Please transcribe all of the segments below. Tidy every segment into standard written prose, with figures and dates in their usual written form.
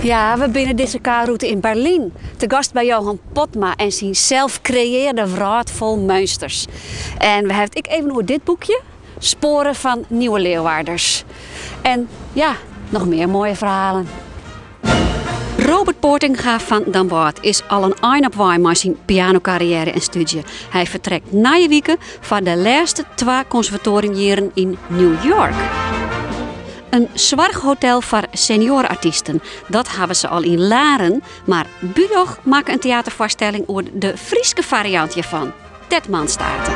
Ja, we binnen deze K-route in Berlijn. Te gast bij Johan Potma en zijn zelf creëerde wraad vol meusters. En we hebben ik even over dit boekje. Sporen van nieuwe Leeuwarders. En ja, nog meer mooie verhalen. Robert Poortinga van Den Bosch is al een eind op waai met zijn pianocarrière en studie. Hij vertrekt na je weken van de laatste 2 conservatoriumjaren in New York. Een zwarghotel voor seniorenartiesten. Dat hebben ze al in Laren. Maar Bujoch maakt een theatervoorstelling over de Frieske variant hiervan. Tetmanstaten.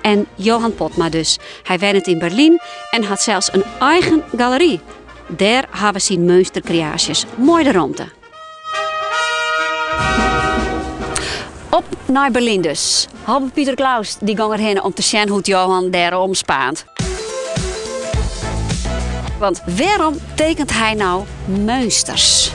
En Johan Potma dus. Hij woont in Berlijn en had zelfs een eigen galerie. Daar hebben ze meestercreaties. Mooi de ruimte. Op naar Berlijn dus. Halbe Pieter Klaus die ging erheen om te zien hoe Johan daarom spaant. Want waarom tekent hij nou meusters?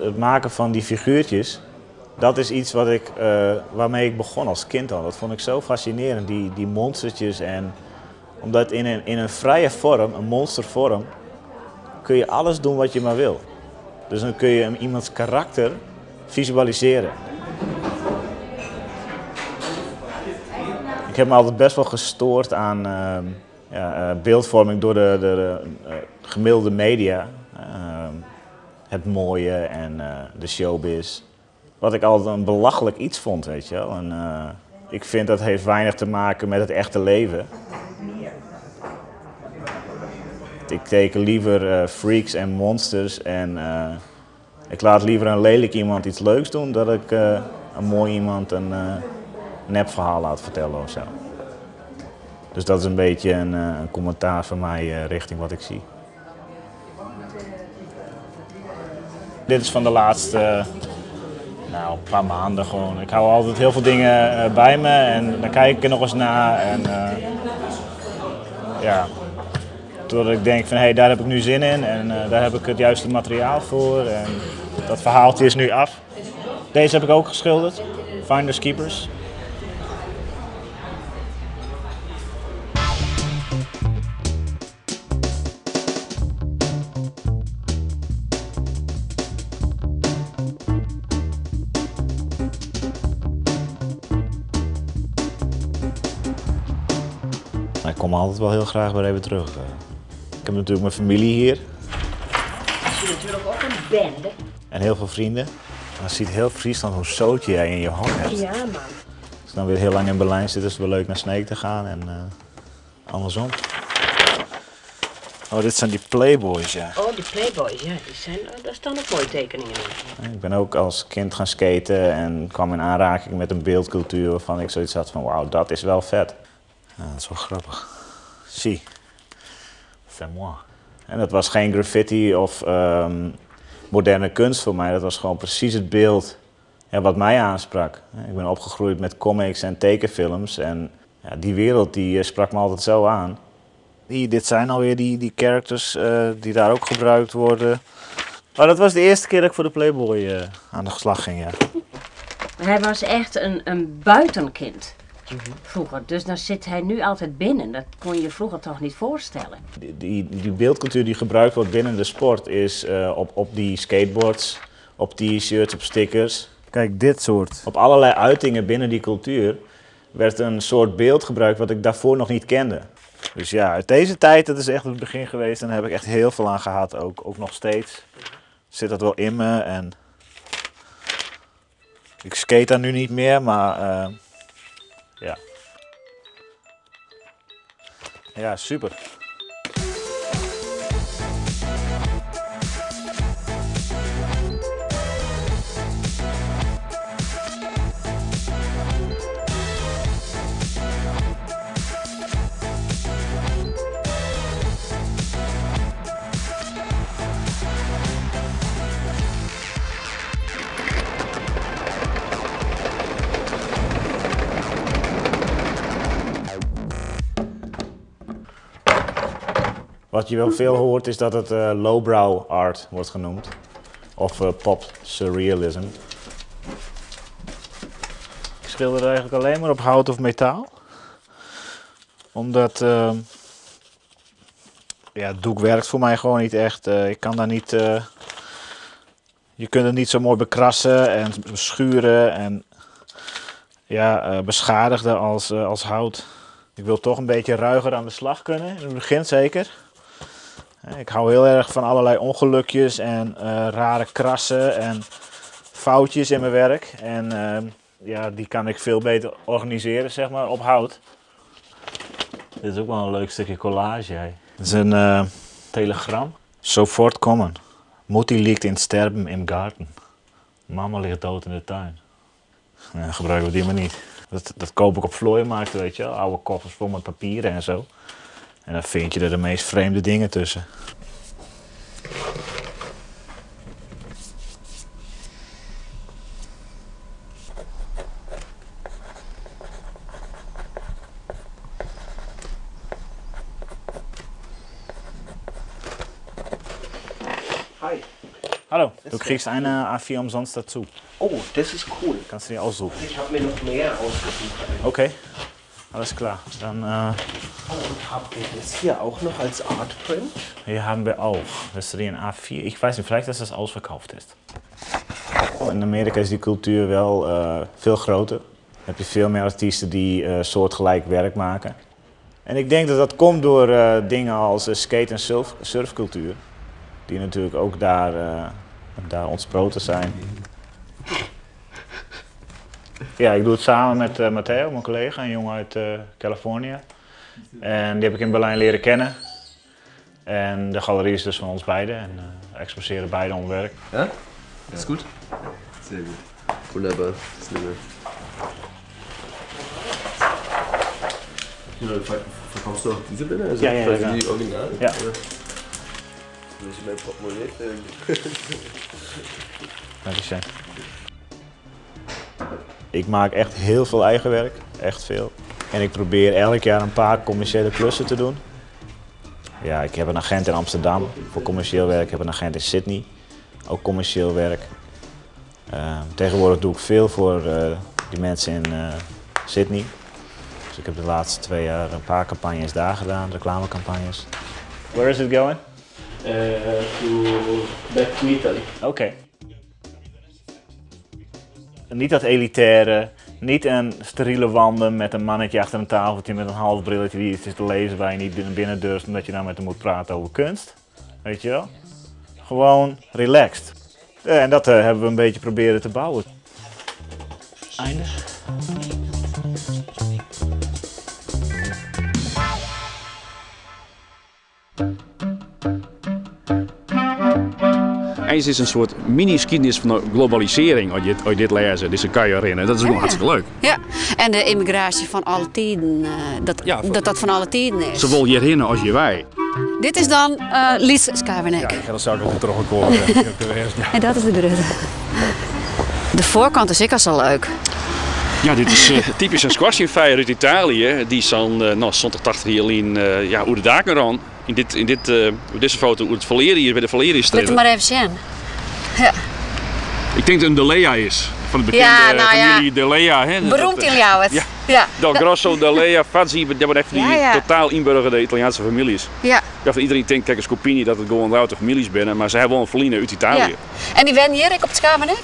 Het maken van die figuurtjes, dat is iets wat waarmee ik begon als kind al. Dat vond ik zo fascinerend, die monstertjes. En omdat in een vrije vorm, een monstervorm, kun je alles doen wat je maar wil. Dus dan kun je iemands karakter visualiseren. Ik heb me altijd best wel gestoord aan beeldvorming door de gemiddelde media. Het mooie en de showbiz. Wat ik altijd een belachelijk iets vond, weet je wel. En, ik vind dat heeft weinig te maken met het echte leven. Ik teken liever freaks en monsters en ik laat liever een lelijk iemand iets leuks doen dan ik een mooi iemand een nepverhaal laat vertellen of zo. Dus dat is een beetje een commentaar van mij richting wat ik zie. Dit is van de laatste paar maanden gewoon. Ik hou altijd heel veel dingen bij me en dan kijk ik er nog eens naar. En totdat ik denk van hé, daar heb ik nu zin in en daar heb ik het juiste materiaal voor. En dat verhaaltje is nu af. Deze heb ik ook geschilderd, Finders Keepers. Ik kom altijd wel heel graag weer even terug. Ik heb natuurlijk mijn familie hier. Je ziet natuurlijk ook een bende. En heel veel vrienden. En dan ziet heel Friesland hoe zootje jij in je hand hebt. Ja, man. Als ik dan weer heel lang in Berlijn zit, is het wel leuk naar Sneek te gaan en andersom. Oh, dit zijn die Playboys, ja. Oh, die Playboys, ja. Daar staan ook mooie tekeningen in. Ik ben ook als kind gaan skaten en kwam in aanraking met een beeldcultuur waarvan ik zoiets had van wauw, dat is wel vet. Ja, dat is wel grappig. Zie, c'est moi. En dat was geen graffiti of moderne kunst voor mij, dat was gewoon precies het beeld wat mij aansprak. Ik ben opgegroeid met comics en tekenfilms en ja, die wereld die sprak me altijd zo aan. Dit zijn alweer die characters die daar ook gebruikt worden. Oh, dat was de eerste keer dat ik voor de Playboy aan de slag ging, ja. Hij was echt een buitenkind vroeger, dus dan zit hij nu altijd binnen. Dat kon je vroeger toch niet voorstellen. Die beeldcultuur die gebruikt wordt binnen de sport is op die skateboards, op t-shirts, op stickers. Kijk, dit soort. Op allerlei uitingen binnen die cultuur werd een soort beeld gebruikt wat ik daarvoor nog niet kende. Dus ja, uit deze tijd, dat is echt het begin geweest en daar heb ik echt heel veel aan gehad, ook nog steeds. Zit dat wel in me en ik skate daar nu niet meer, maar ja. Ja, super. Wat je wel veel hoort is dat het lowbrow art wordt genoemd. Of pop surrealism. Ik schilder eigenlijk alleen maar op hout of metaal. Omdat het doek werkt voor mij gewoon niet echt. Ik kan daar niet... je kunt het niet zo mooi bekrassen en beschuren en beschadigen als hout. Ik wil toch een beetje ruiger aan de slag kunnen, in het begin zeker. Ik hou heel erg van allerlei ongelukjes en rare krassen en foutjes in mijn werk. En die kan ik veel beter organiseren, zeg maar, op hout. Dit is ook wel een leuk stukje collage. Hè. Dit is een telegram. Sofort komen. Mutti ligt in sterben im garten. Mama ligt dood in de tuin. Nou, gebruiken we die maar niet. Dat koop ik op vlooimarkten, weet je wel. Oude koffers vol met papieren en zo. En dan vind je er de meest vreemde dingen tussen. Hi. Hallo, du kriegst eine A4 umsonst dazu. Oh, das ist cool. Kannst du dir aussuchen. Ich habe mir noch mehr ausgesucht. Okay, alles klar. Dann Und habt ihr das hier auch noch als Artprint? hier haben wir auch. Das ist die A4. Ich weiß nicht, vielleicht dass das ausverkauft ist. In Amerika is die cultuur wel veel groter. Dan heb je veel meer artiesten die soortgelijk werk maken. En ik denk dat dat komt door dingen als skate- en surfcultuur. Die natuurlijk ook daar ontsproten zijn. Ja, ik doe het samen met Matteo, mijn collega, een jongen uit Californië. En die heb ik in Berlijn leren kennen. En de galerie is dus van ons beiden en exposeren beide ons werk. Ja? Ist gut? Sehr gut. Wunderbar. Das nehmen wir. Verkaufst du auch diese Bilder? Also Ja, quasi genau. die Original? Ja. Oder? Muss ich mein Portemonnaie filmen? Dankjewel. Ik maak echt heel veel eigen werk, echt veel. En ik probeer elk jaar een paar commerciële klussen te doen. Ja, ik heb een agent in Amsterdam voor commercieel werk, ik heb een agent in Sydney, ook commercieel werk. Tegenwoordig doe ik veel voor die mensen in Sydney. Dus ik heb de laatste 2 jaar een paar campagnes daar gedaan, reclamecampagnes. Where is it going? Back to Italy. Oké. Niet dat elitaire, niet een steriele wanden met een mannetje achter een tafeltje met een half brilletje die iets is te lezen waar je niet binnen durft omdat je nou met hem moet praten over kunst. Weet je wel? Gewoon relaxed. En dat hebben we een beetje proberen te bouwen. Einde. Het is een soort mini-geschiedenis van de globalisering als je dit lezen. Dus dan kan je herinneren. Dat is gewoon hartstikke leuk. Ja, en de immigratie van alle tijden, dat van alle tijden is. Zowel hierheen als je wij. Dit is dan Lies Skavenek. Ja, dat zou ik ook terugkomen. En dat is de Grudde. De voorkant is ik al zo leuk. Ja, dit is typisch een squashingfeier uit Italië. Die zo'n 80 jaar over de daken ran. In deze foto hoe het Valerië bij de Valerië Let het maar even zien. Ja. Ik denk dat het een Delea is. Van de bekende familie Delea. Hè? Beroemd in jou het. Ja. Del Grosso, Delea, Fazzi, dat waren echt die totaal inburgerde Italiaanse families. Ja. Ja, iedereen denkt, kijk, een Scopini dat het gewoon louter families binnen, maar ze hebben wel een verliezen uit Italië. Ja. En die wen hier op het Skavenek?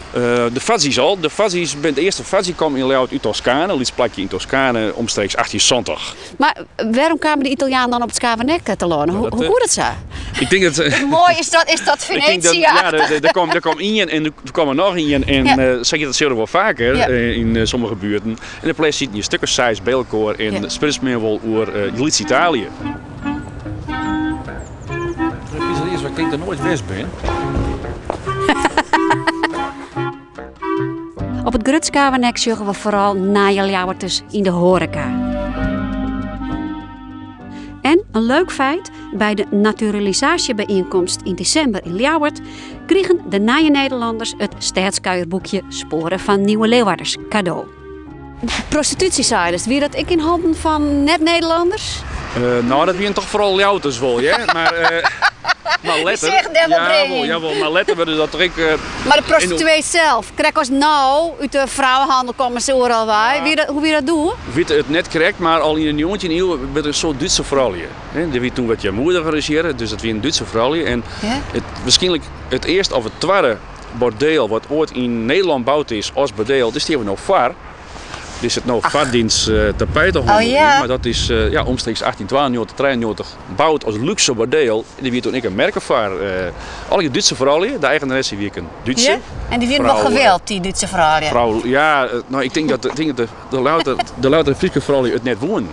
De Fazzi's al. De Fazzi's, de eerste Fazzi kwam in Leeuwarden uit Toscane, een plekje in Toscane, omstreeks 1870. Maar waarom kwamen de Italianen dan op het Skavenek te lonen? Hoe kon het zo? Ik denk dat... Mooi is dat Venetië. Er kwam één en er kwam er nog één. En zeg je dat zullen wel vaker in sommige buurten. En de place ziet je stukken size bij elkaar en spits meer wel over Jeliets Italië. Het is waar ik er nooit west ben. Op het Grut Skavenek zorgen we vooral naailjouwertjes in de horeca. En een leuk feit, bij de naturalisatiebijeenkomst in december in Ljouwert kregen de Nije Nederlanders het staatskuierboekje Sporen van Nieuwe Leeuwarders cadeau. Prostitutiezeilers, wie dat ik in handen van net-Nederlanders? Nou, dat waren toch vooral jouters wel, ja. Maar letter. Die zeggen jawel, maar letter worden dat ik. Maar de prostituees zelf, krijg als nou uit de vrouwenhandel komen ze overal bij. Hoe wil je dat doen? Weet het net correct, maar al in een 19e eeuw werd er zo'n Duitse vrouwje. Dat werd toen wat je moeder geregeerd, dus dat weer een Duitse vrouwje. En het, waarschijnlijk het eerste of het tweede bordeel wat ooit in Nederland gebouwd is als bordeel, dus die hebben we nog var. Dit is het nog vaardienst tapijtenhandel. Oh, ja. Maar dat is omstreeks 1892, 93 gebouwd als luxe bordeel. Die werd toen ik een merkenvaar. Alle Duitse vrouwen, de eigenaresse wie ik een Duitse. Ja? En die vinden wel geweld, die Duitse vrouwen. Nou, ik denk dat de loutere Friese vrouwen het net wonen.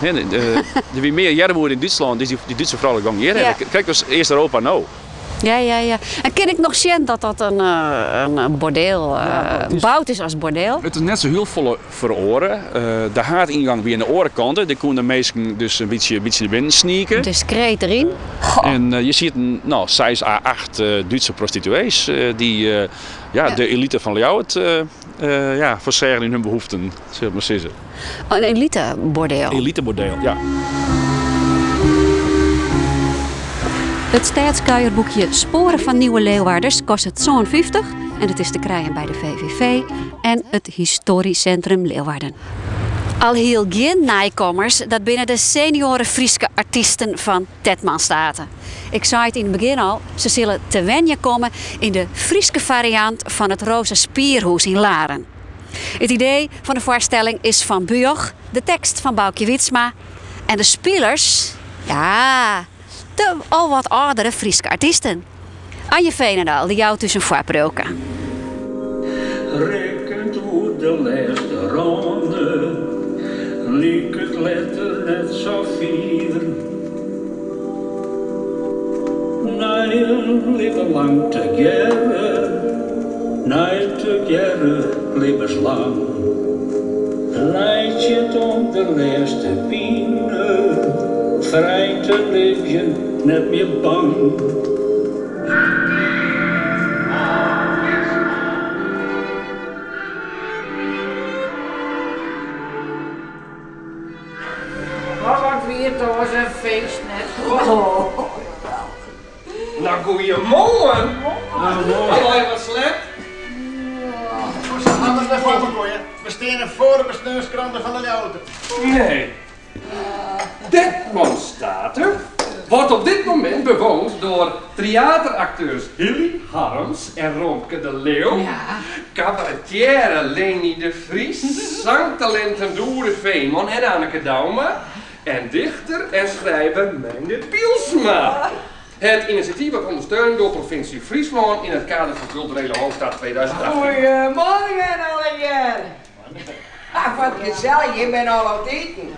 Er wie meer jaren wonen in Duitsland, dus die Duitse vrouwen gaan hier. Ja. Kijk dus eerst Europa nou. Ja. En ken ik nog zien dat dat een bordeel gebouwd is als bordeel? Het is net zo heel vol voor oren. De haardingang weer aan de orenkanten. Daar kunnen de meesten dus een beetje naar binnen sneaken. Discreet erin. En je ziet 6 à 8 Duitse prostituees die de elite van Ljouwert verzorgen in hun behoeften, zeg maar zeggen. Een elitebordeel. Elitebordeel, ja. Het staatskuierboekje Sporen van Nieuwe Leeuwarders kost het zo'n 50 en het is te krijgen bij de VVV en het Historisch Centrum Leeuwarden. Al heel geen nijkommers, dat binnen de senioren Friese artiesten van Tetmanstaten. Ik zei het in het begin al, ze zullen te wenje komen in de Friese variant van het Roze Spierhoes in Laren. Het idee van de voorstelling is van Bujoch, de tekst van Boukje Witsma en de spelers, de al wat oudere Friese artiesten. Anje Veenendaal, die jou tussen voorproken. Rekent hoe de laatste ronde, liek het letter net zo vier. Nijden leven lang together levenslang. Leidt je om de laatste pine, vrij te leven, net meer bang. Wat weer toch een feest net. Nou, goeiemorgen. Hallo, wat slecht? Hoe is het anders dan voor me, we staan voor de besneurskranten van de Ljouwert. Nee. Tetmanstaten wordt op dit moment bewoond door theateracteurs Hilly Harms en Romke de Leeuw, cabaretière Leni de Vries, zangtalenten Doere Veeman en Anneke Dauma en dichter en schrijver Meinde Bielsma. Het initiatief wordt ondersteund door provincie Friesland in het kader van Culturele Hoofdstad 2018. Goedemorgen alweer. Wat gezellig, je bent al aan het eten.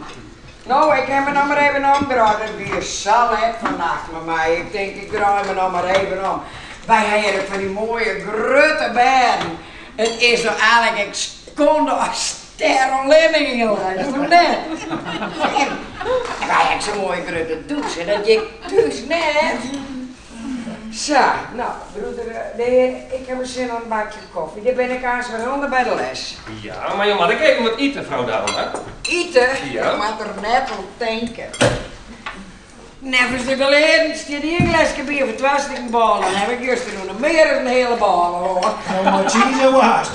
Nou, ik heb me nog maar even omgedraaid. Het weer salet vannacht met mij. Ik denk, ik draai me nog maar even om. Wij hebben van die mooie grote beren. Het is zo eigenlijk, ik kon als sterrenlemming, dat is toch net? Wij hebben zo'n mooie grote douche, dat je dus net. Zo, nou, broeder, ik heb zin aan een bakje koffie. Daar ben ik aan onder bij de les. Ja, maar je mag ik even wat eten, vrouw Dauma. Eten? Ja. Ik mag er net op denken. Nevens de geleden stier die een glasje bier voor 2 stukken ballen. Dan heb ik juist nog meer dan een hele ballen hoor. Nou, maar zie je zo haast.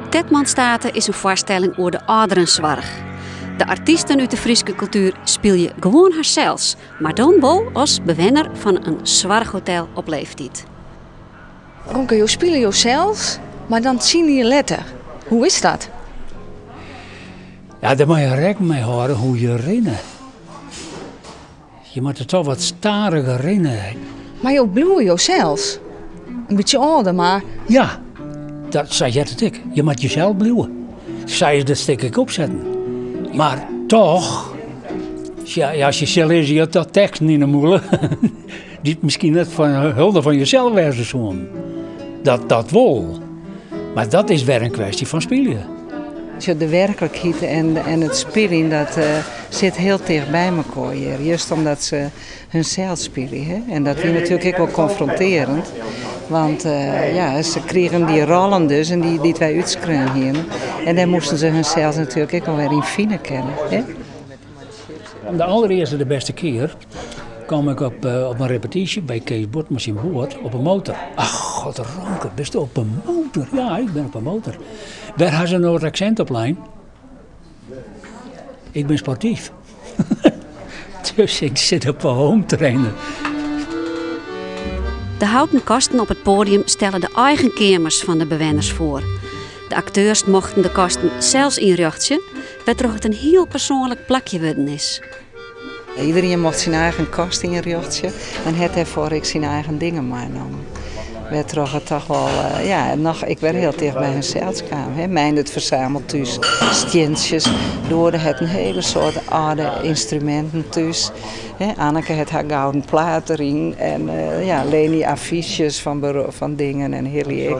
Tetmanstaten is een voorstelling over de ouderenzorg. De artiesten uit de Friese cultuur speel je gewoon haarzelfs, maar dan wel als bewoner van een zorghotel op leeftijd. Ronke, je speelt jezelf, maar dan zien je letter. Hoe is dat? Ja, daar moet je rekening mee houden hoe je rennen. Je moet er toch wat stariger rennen. Maar je bloeit jezelf. Een beetje ouder, maar... Ja, dat zei het ik. Je moet jezelf bloeien. Zei je, dat stik ik opzetten. Maar toch, ja, als je zelf is, je hebt dat tekst niet in moeilijk. Die misschien net van hulde van jezelf wezen zo'n. Dat wel. Maar dat is weer een kwestie van spelen. De werkelijkheid en het spelen, dat zit heel dicht bij elkaar hier. Juist omdat ze hunzelf spelen. Hè? En dat is natuurlijk ook wel confronterend. Want ja, ze kregen die rollen dus en die wij uitschreven hier. En daar moesten ze hunzelf natuurlijk ook alweer in fine kennen. Hè? De allereerste, de beste keer, kwam ik op een repetitie bij Kees Botmans in Boord op een motor. Ach, god, Ronke, best op een motor? Ja, ik ben op een motor. Waar had ze nou het accent op lijn? Ik ben sportief. Dus ik zit op een home trainer. De houten kasten op het podium stellen de eigen kamers van de bewoners voor. De acteurs mochten de kasten zelfs inrichten, waardoor het een heel persoonlijk plakje worden is. Iedereen mocht zijn eigen kast inrichten en het daarvoor ik zijn eigen dingen meegenomen. We trokken toch wel, ik werd heel dicht bij hun zeldskamer. Mijn het verzameld thuis, stjentjes, Doorde het een hele soort oude instrumenten thuis. Anneke het haar gouden plaat erin en Leni affiches van dingen en Hilly ik.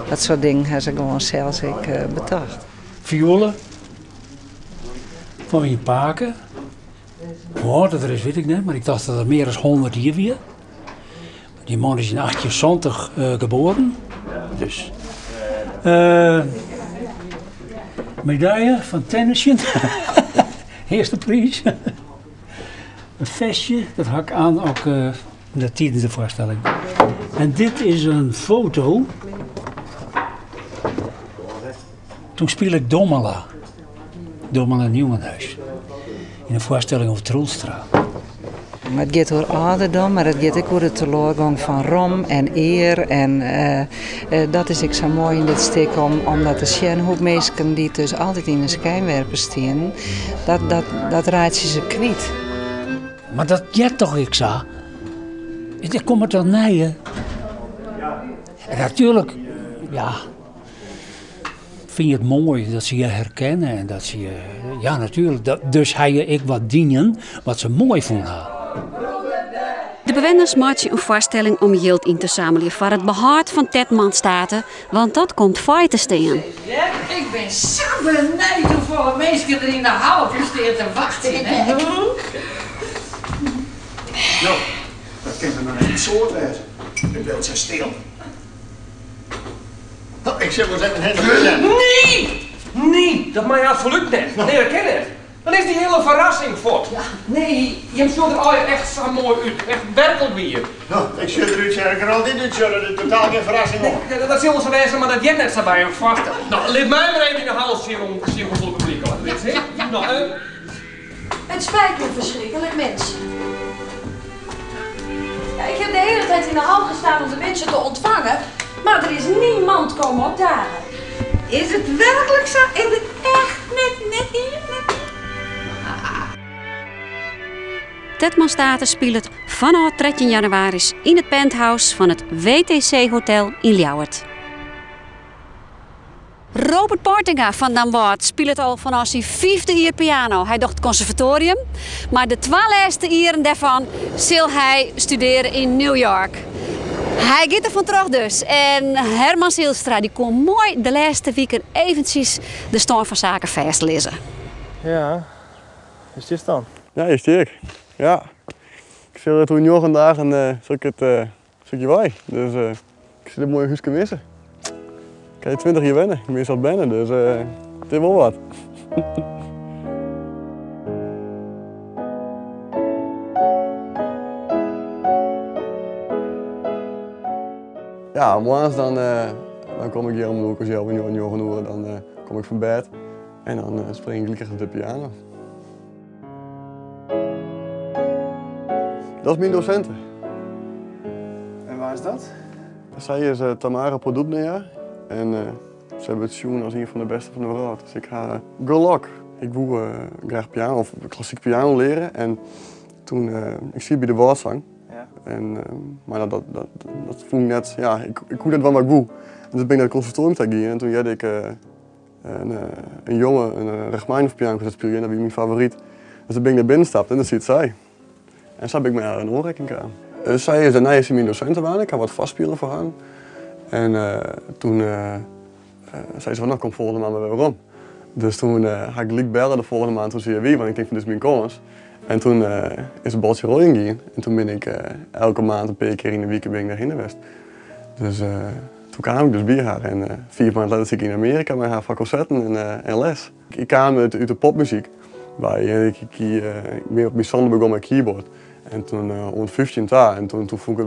Dat soort dingen hebben ze gewoon zelfs bedacht. Violen van je paken. Hoe dat er is, weet ik niet, maar ik dacht dat er meer dan 100 hier weer. Die man is in 1870 geboren. Dus. Medaille van tennisje. Eerste prijs. Een vestje, dat had ik aan ook tijdens de voorstelling. En dit is een foto. Toen speel ik Domela Nieuwenhuis. In een voorstelling over Troelstra. Maar het gaat over ouderdom, maar het gaat ook over de teleurgang van rom en eer. En dat is ik zo mooi in dit stuk, omdat de Sjenhoek-meesken die dus altijd in de schijnwerper staan, dat raad je ze kwijt. Maar dat gaat toch ik zo? Ik kom er toch nijen. En natuurlijk, ja, vind je het mooi dat ze je herkennen en dat ze je, ja natuurlijk, dus hij je ik wat dienen wat ze mooi vonden. De bewoners maken een voorstelling om geld in te zamelen voor het behoud van Tetmanstaten, want dat komt voor te staan. Ja, ik ben zo benieuwd hoeveel mensen er in de hal voor staan te wachten. Nou, dat kan er nog niet soort wezen. De beeld zijn stil. Nou, ik zeg wel eens even heen. Nee, dat mag je absoluut niet. Nee, dat ken ik. Dan is die hele verrassing voort. Ja, nee, je zult er al echt zo mooi uit. Echt werkelijk weer. Nou, ik zul eruit zeggen, ik kan al dit uitzullen, dit totaal geen verrassing op. Nee, dat zullen ze wezen, maar dat jij net zo bij hem vast. Nou, laat mij maar even in de hals zien hoeveel publiek al is. Nou, Het spijt me verschrikkelijk, mensen. Ja, ik heb de hele tijd in de hal gestaan om de mensen te ontvangen, maar er is niemand komen opdagen. Is het werkelijk zo? Is het echt net hier? Tetmanstaten speelt vanaf 13 januari in het penthouse van het WTC Hotel in Ljouwert. Robert Portinga van Dan Ward speelt al vanaf zijn 5e jaar piano. Hij docht het conservatorium, maar de 2 laatste jaren daarvan zal hij studeren in New York. Hij gaat er van terug dus. En Herman Zielstra die kon mooi de laatste weken eventjes de stand van zaken vastlezen. Ja, is dit dan? Ja, is het. Ja. Ik zit er toen nog dag en zit ik het stukje bij. Dus ik zit een mooie huisje missen. Ik kan je 20 jaar wennen. Ik mis wat binnen, dus het is wel wat. Ja, morgens dan kom ik hier om de hoek, als je een uur, dan kom ik van bed en dan spring ik lekker op de piano. Dat is mijn docenten. En waar is dat? Zij is Tamara Produbnaya en ze hebben het zien als een van de beste van de wereld. Dus ik ga geluk. Ik wil graag piano of klassiek piano leren en toen ik zie bij de woordzang. Ja. En, maar dat voel ik net, ja, ik hoe net wat ik wil. En toen ben ik naar het conservatorium gegaan en toen had ik een jongen, een Rachmaninoff piano gezet spelen en dat was mijn favoriet. Dus toen ben ik naar binnen gestapt en dat ziet zij. En zo heb ik me een oorrekking aan. Zij is daarna mijn docenten aan, ik ga wat vastspelen voor haar. En toen zei ze van nou kom volgende maand weer om. Dus toen ga ik gelijk bellen de volgende maand, toen zei je wie, want ik denk van dus mijn komens. En toen is het baltje rolling gegaan en toen ben ik elke maand een paar keer in de week ben ik daarheen geweest. Dus toen kwam ik dus bij haar en 4 maanden later zit ik in Amerika met haar van concerten en les. Ik kwam uit de popmuziek. Ik ben op mijn zanden begonnen met keyboard. En toen rond 15 jaar en toen vond ik het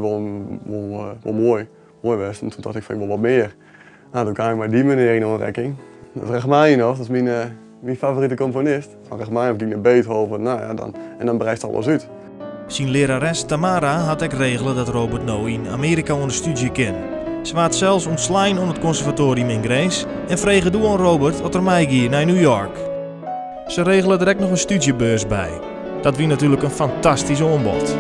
wel mooi best. En toen dacht ik van ik wil wat meer. Nou, toen kwam ik met die meneer in aanraking. Dat is Rachmaninoff, dat is mijn favoriete componist. Van Rachmaninoff ging naar Beethoven, nou ja, dan breist alles uit. Zijn lerares Tamara had ik regelen dat Robert nou in Amerika onder studie kan. Ze waard zelfs ontslaan aan het conservatorium in Grace en vregen doe aan Robert dat er mij ging naar New York. Ze regelen direct nog een studiebeurs bij. Dat was natuurlijk een fantastisch aanbod.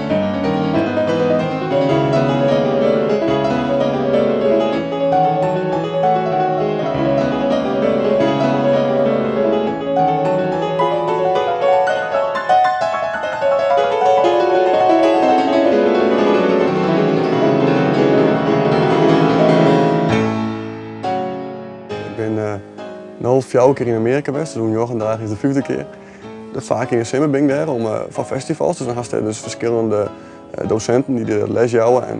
Een half jaar keer in Amerika geweest, dus Jochen daar is de 5e keer. Vaak in de zomer ben ik daar voor festivals, dus dan had je dus verschillende docenten die de les jouwen.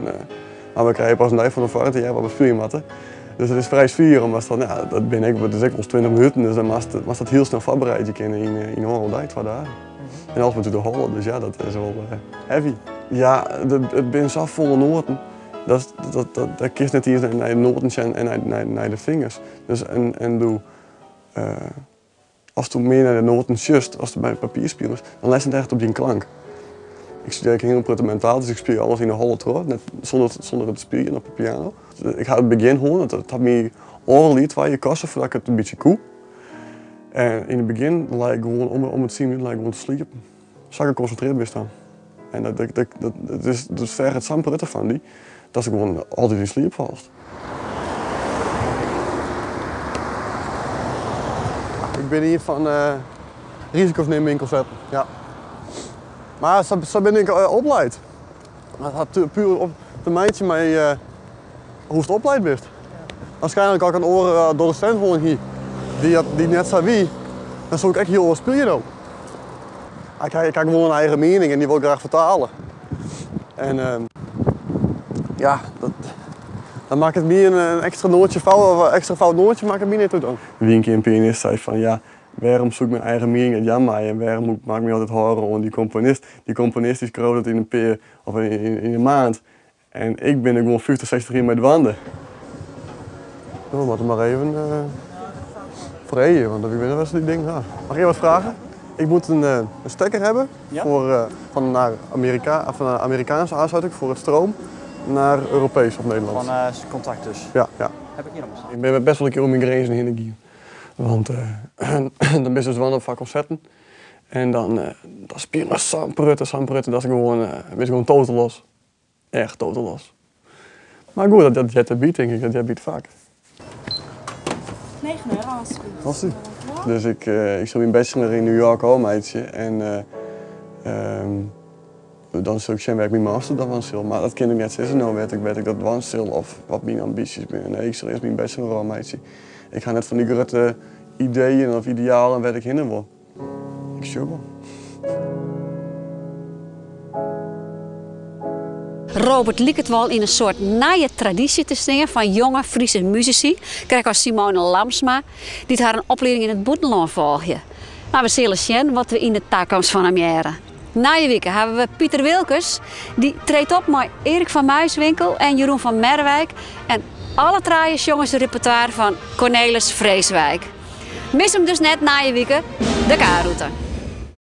Maar we krijgen pas een dag van de vaart jaar waar we vuur matten. Dus het is vrij sfeer, omdat dat ben ik, het is ook wel 20 minuten, dus dan was dat heel snel voorbereid in een dag, 2 dagen. En alles met de hollen, dus ja, dat is wel heavy. Ja, het ben zo volle noten. Dat kiest net hier naar de noten en naar de vingers. Dus als je meer naar de noten just, als je bij papierspelers, dan lijst het echt op die klank. Ik studeer heel instrumentaal, dus ik speel alles in een holle troot, net zonder het spelen op de piano. Dus ik ga het begin horen, dat had me oorlied waar je kosten voordat ik het een beetje koe. En in het begin lijkt ik gewoon om het 10 minuten gewoon te sliepen. Zou ik geconcentreerd ben staan. En dat is dus ver het samprutten van die, dat ik gewoon altijd in slaap valt. Ik ben hier van risico's nemen in concerten. Ja. Maar zo ben ik opgeleid. Dat had puur op de meidje mee hoe je opgeleid bent. Waarschijnlijk ook een oren docent hier die net zo wie, dan zou ik echt heel wat spelen doen. Ik heb gewoon een eigen mening en die wil ik graag vertalen. En ja, dan maakt het meer een extra nootje fout, of een extra fout nootje maakt het meer niet uit. Wie een keer een pianist zei van ja, waarom zoek ik mijn eigen mening het jammer en waarom maak ik me altijd horen om die componist? Die componist die schreeuwt het in een peer of in een maand. En ik ben er gewoon 50, 60 uur met de wanden. Nou, laten we maar even vreden, want ik ben best die ding. Ja. Mag ik wat vragen? Ik moet een stekker hebben van een Amerikaanse aansluiting voor het stroom naar Europees of Nederlands. Van contact dus? Ja. Heb ik hier nog eens. Ik ben best wel een keer om mijn grenzen heen gegaan. Want dan ben je dus wel op concerten. En dan speel je samprutten, dat is gewoon totaal los. Echt totaal los. Maar goed, dat jij biedt denk ik, dat jij biedt vaak. 9 euro alsjeblieft. Alsjeblieft. Dus ik zal mijn bachelor in New York al meidje en dan zul ik zijn werk mijn master dan van zil. Maar dat kan ik net zeggen, nou weet ik dat van zil of wat mijn ambities zijn. Nee, ik zal eerst mijn bachelor al meidje. Ik ga net van die grote ideeën of idealen waar ik heen wil. Ik zie wel. Robert liep het wel in een soort nieuwe traditie te staan van jonge Friese muzici. Kijk als Simone Lamsma, die haar een opleiding in het buitenland volgen. Maar we zullen zien wat we in de toekomst van hem jaren. Na je weken hebben we Pieter Wilkes, die treedt op met Erik van Muiswinkel en Jeroen van Merwijk. En alle draaien jongens repertoire van Cornelis Vreeswijk. Mis hem dus net na je weken, de K-route.